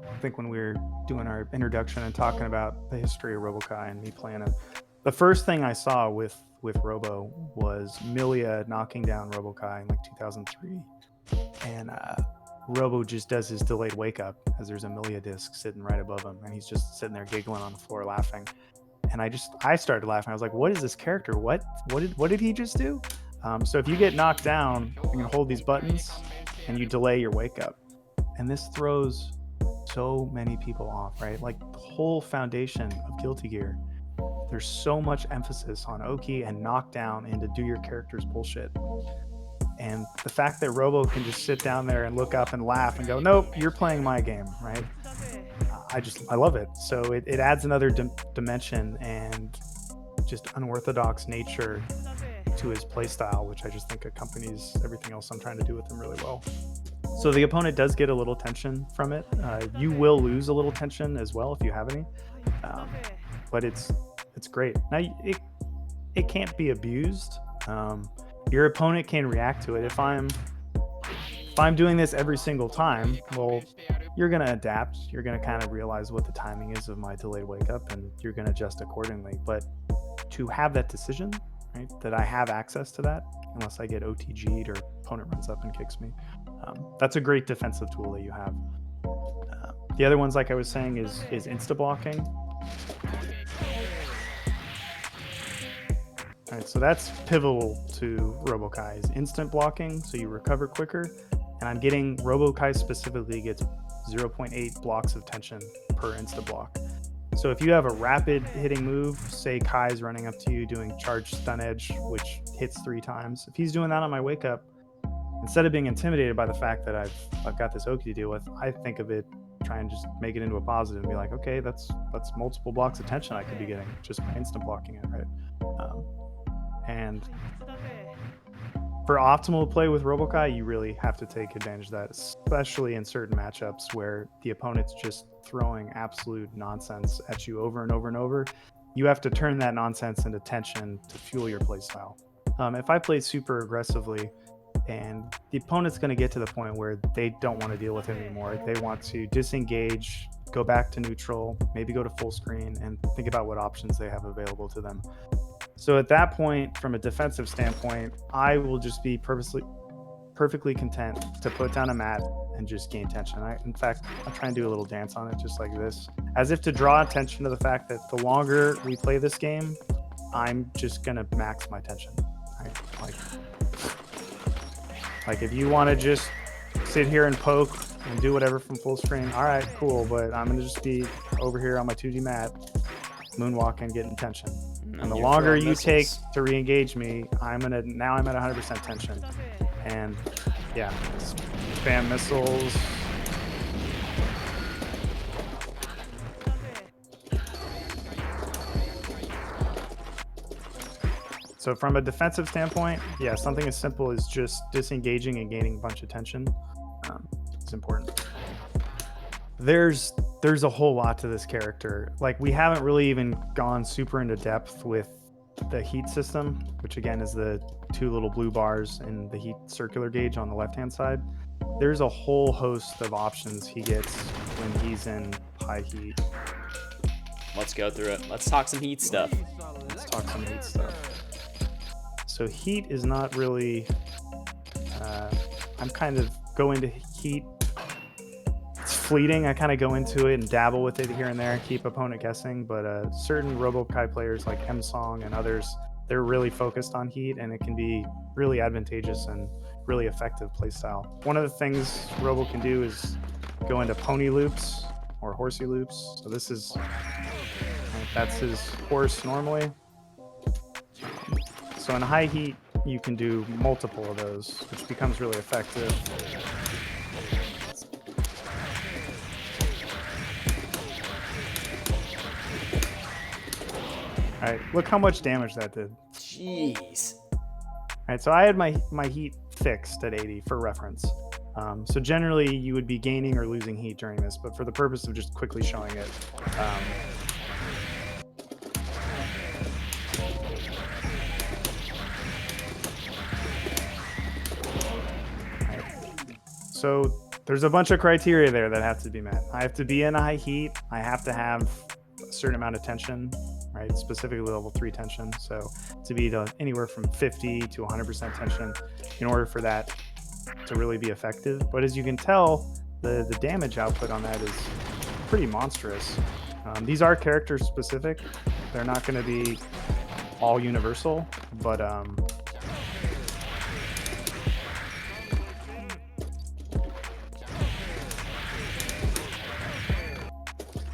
B: I think when we were doing our introduction and talking about the history of Robo-Ky and me playing him, the first thing I saw with Robo was Milia knocking down Robo-Ky in like 2003, and Robo just does his delayed wake up as there's a Milia disc sitting right above him, and he's just sitting there giggling on the floor laughing. And I started laughing. I was like, what is this character? What did he just do? So if you get knocked down, you can hold these buttons and you delay your wake up. And this throws so many people off, right? Like the whole foundation of Guilty Gear, there's so much emphasis on Oki and knockdown and to do your character's bullshit. And the fact that Robo can just sit down there and look up and laugh and go, nope, you're playing my game, right? I love it. So it adds another dimension and just unorthodox nature to his playstyle, which I just think accompanies everything else I'm trying to do with him really well. So the opponent does get a little tension from it. You will lose a little tension as well if you have any, but it's great. Now it can't be abused. Your opponent can react to it. If I'm doing this every single time, well, you're going to adapt. You're going to kind of realize what the timing is of my delayed wake up, and you're going to adjust accordingly. But to have that decision, right, that I have access to that, unless I get OTG'd or opponent runs up and kicks me, that's a great defensive tool that you have. The other ones, like I was saying, is insta blocking. All right, so that's pivotal to Robo-Ky, is instant blocking, so you recover quicker. And I'm getting, Robo-Ky specifically gets 0.8 blocks of tension per insta block. So if you have a rapid hitting move, say Kai's running up to you doing charge stun edge, which hits 3 times. If he's doing that on my wake up, instead of being intimidated by the fact that I've got this Oki to deal with, I think of it, try and just make it into a positive and be like, okay, that's multiple blocks of tension I could be getting just by instant blocking it, right? And for optimal play with Robo-Ky, you really have to take advantage of that, especially in certain matchups where the opponent's just throwing absolute nonsense at you over and over and over. You have to turn that nonsense into tension to fuel your playstyle. If I play super aggressively and the opponent's going to get to the point where they don't want to deal with it anymore, they want to disengage, go back to neutral, maybe go to full screen, and think about what options they have available to them. So at that point, from a defensive standpoint, I will just be perfectly content to put down a mat and just gain tension. In fact, I'll try and do a little dance on it just like this, as if to draw attention to the fact that the longer we play this game, I'm just going to max my tension. Right? Like if you want to just sit here and poke and do whatever from full screen, all right, cool, but I'm going to just be over here on my 2D mat, moonwalking, getting tension. And the longer you take to re-engage me, now I'm at 100% tension. And yeah, spam missiles. So from a defensive standpoint, yeah, something as simple as just disengaging and gaining a bunch of tension is important. There's a whole lot to this character. Like, we haven't really even gone super into depth with the heat system, which again is the 2 little blue bars in the heat circular gauge on the left hand side. There's a whole host of options he gets when he's in high heat.
A: Let's go through it. Let's talk some heat stuff.
B: Let's talk some heat stuff. So heat is not really, I'm kind of go into heat. It's fleeting. I kind of go into it and dabble with it here and there and keep opponent guessing. But certain Robo-Ky players like M-Song and others, they're really focused on heat, and it can be really advantageous and really effective playstyle. One of the things Robo can do is go into pony loops or horsey loops. So this is, that's his horse normally. So in high heat, you can do multiple of those, which becomes really effective. All right, look how much damage that did.
A: Jeez.
B: All right, so I had my heat fixed at 80 for reference. So generally, you would be gaining or losing heat during this, but for the purpose of just quickly showing it, so there's a bunch of criteria there that have to be met. I have to be in a high heat. I have to have a certain amount of tension, right? Specifically level 3 tension. So to be to anywhere from 50 to 100% tension in order for that to really be effective. But as you can tell, the damage output on that is pretty monstrous. These are character specific. They're not going to be all universal, but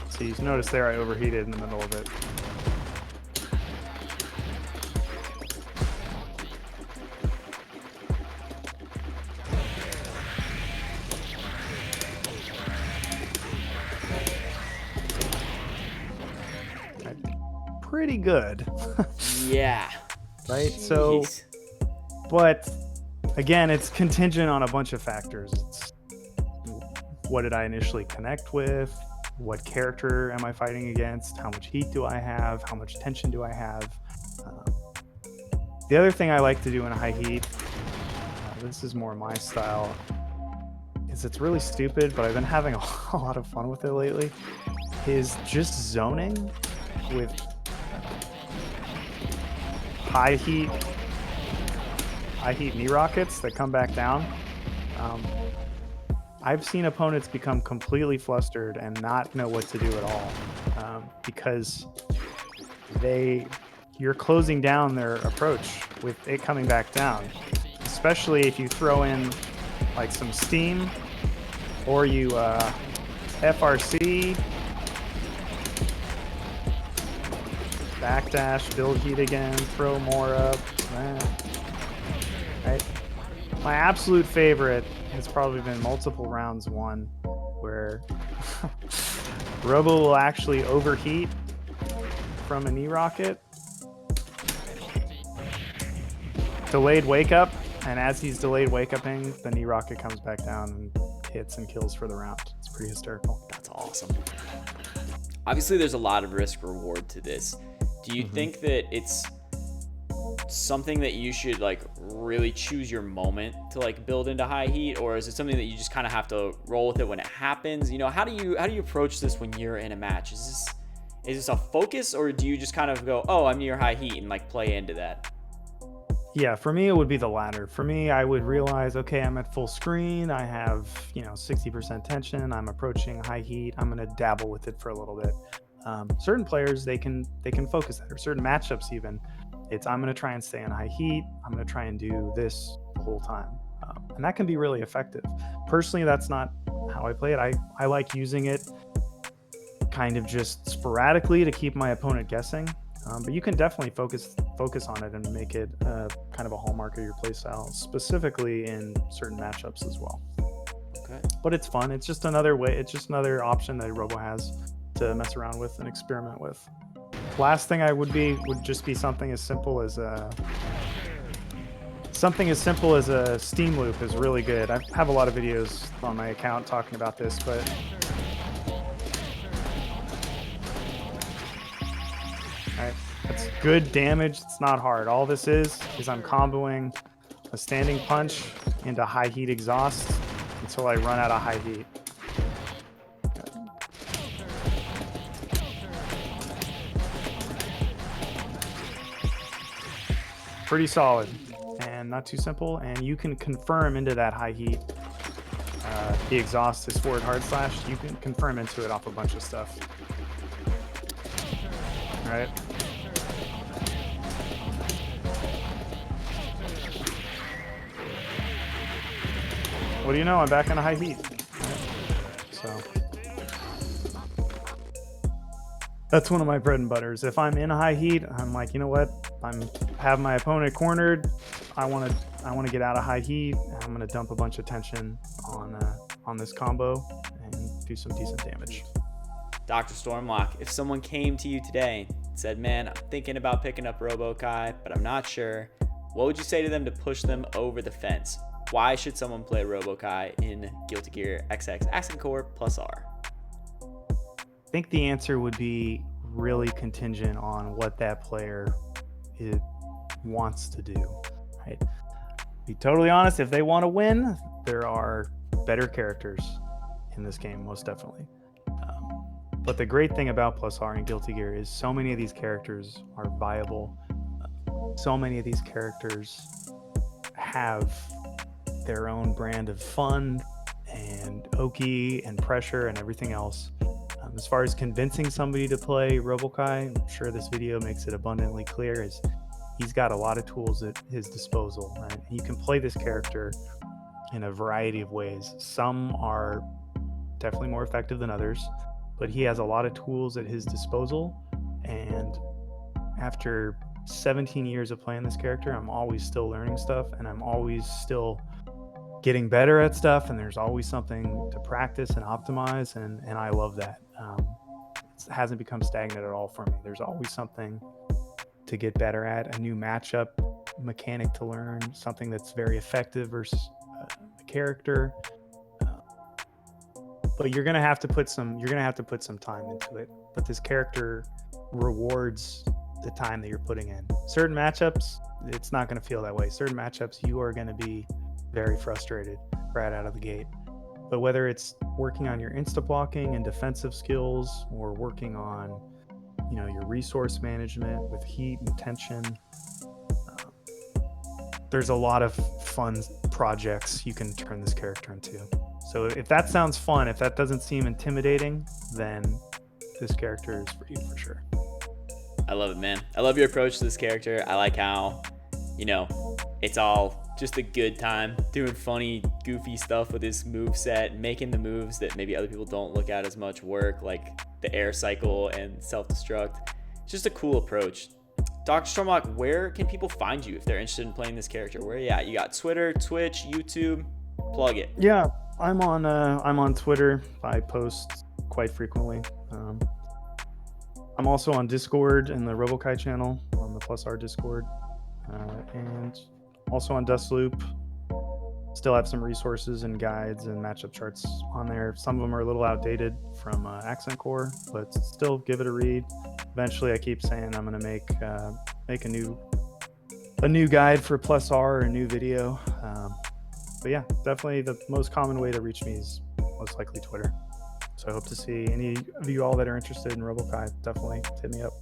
B: so you notice there I overheated in the middle of it. Pretty good.
A: Yeah.
B: Right? So,
A: Jeez.
B: but again, it's contingent on a bunch of factors. It's what did I initially connect with? What character am I fighting against? How much heat do I have? How much tension do I have? The other thing I like to do in a high heat, this is more my style, is it's really stupid, but I've been having a lot of fun with it lately, is just zoning with high heat knee rockets that come back down. I've seen opponents become completely flustered and not know what to do at all, because you're closing down their approach with it coming back down, especially if you throw in like some steam or you FRC, backdash, build heat again, throw more up. Right. My absolute favorite has probably been multiple rounds won, where Robo will actually overheat from a knee rocket, delayed wake up, and as he's delayed wake upping, the knee rocket comes back down and hits and kills for the round. It's pretty hysterical.
A: That's awesome. Obviously, there's a lot of risk reward to this. Do you think that it's something that you should like really choose your moment to like build into high heat, or is it something that you just kind of have to roll with it when it happens? You know, how do you approach this when you're in a match? Is this a focus, or do you just kind of go, oh, I'm near high heat, and like play into that?
B: Yeah, for me, it would be the latter. For me, I would realize, okay, I'm at full screen. I have, 60% tension. I'm approaching high heat. I'm going to dabble with it for a little bit. Certain players, they can focus that, or certain matchups even. It's, I'm going to try and stay in high heat. I'm going to try and do this the whole time. And that can be really effective. Personally, that's not how I play it. I like using it kind of just sporadically to keep my opponent guessing. But you can definitely focus on it and make it kind of a hallmark of your playstyle, specifically in certain matchups as well.
A: Okay.
B: But it's fun. It's just another way. It's just another option that Robo has to mess around with and experiment with. Last thing I would just be something as simple as a steam loop is really good. I have a lot of videos on my account talking about this, but That's good damage. It's not hard. All this is I'm comboing a standing punch into high heat exhaust until I run out of high heat. Pretty solid and not too simple, and you can confirm into that high heat. The exhaust is forward hard slash. You can confirm into it off a bunch of stuff. All right. What do you know? I'm back in a high heat. So that's one of my bread and butters. If I'm in a high heat, I'm like, you know what? Have my opponent cornered. I want to get out of high heat. And I'm going to dump a bunch of tension on this combo and do some decent damage.
A: Dr. Stormlocke, if someone came to you today and said, man, I'm thinking about picking up Robo-Ky, but I'm not sure, what would you say to them to push them over the fence? Why should someone play Robo-Ky in Guilty Gear XX Accent Core plus R?
B: I think the answer would be really contingent on what that player wants to do, right? Be totally honest, if they want to win, there are better characters in this game, most definitely. But the great thing about plus R and Guilty Gear is so many of these characters are viable. So many of these characters have their own brand of fun and Oki and pressure and everything else. As far as convincing somebody to play Robo-Ky, I'm sure this video makes it abundantly clear, is he's got a lot of tools at his disposal, right? You can play this character in a variety of ways. Some are definitely more effective than others, but he has a lot of tools at his disposal. And after 17 years of playing this character, I'm always still learning stuff, and I'm always still getting better at stuff, and there's always something to practice and optimize, and I love that. It hasn't become stagnant at all for me. There's always something to get better at, a new matchup mechanic to learn, something that's very effective versus a character. But you're gonna have to put some time into it. But this character rewards the time that you're putting in. Certain matchups, it's not gonna feel that way. Certain matchups, you are gonna be very frustrated right out of the gate. But whether it's working on your insta blocking and defensive skills, or working on, your resource management with heat and tension, there's a lot of fun projects you can turn this character into. So if that sounds fun, if that doesn't seem intimidating, then this character is for you for sure.
A: I love it, man. I love your approach to this character. I like how, it's all just a good time, doing funny, goofy stuff with his moveset, making the moves that maybe other people don't look at as much work, like the air cycle and self-destruct. It's just a cool approach. Dr. Stormlocke, where can people find you if they're interested in playing this character? Where are you at? You got Twitter, Twitch, YouTube? Plug it.
B: Yeah, I'm on Twitter. I post quite frequently. I'm also on Discord in the Robo-Ky channel, on the Plus R Discord, and also on Dustloop. Still have some resources and guides and matchup charts on there. Some of them are a little outdated from Accent Core, but still give it a read. Eventually, I keep saying I'm going to make a new guide for Plus R, or a new video. But yeah, definitely the most common way to reach me is most likely Twitter. So I hope to see any of you all that are interested in Robo-Ky. Definitely hit me up.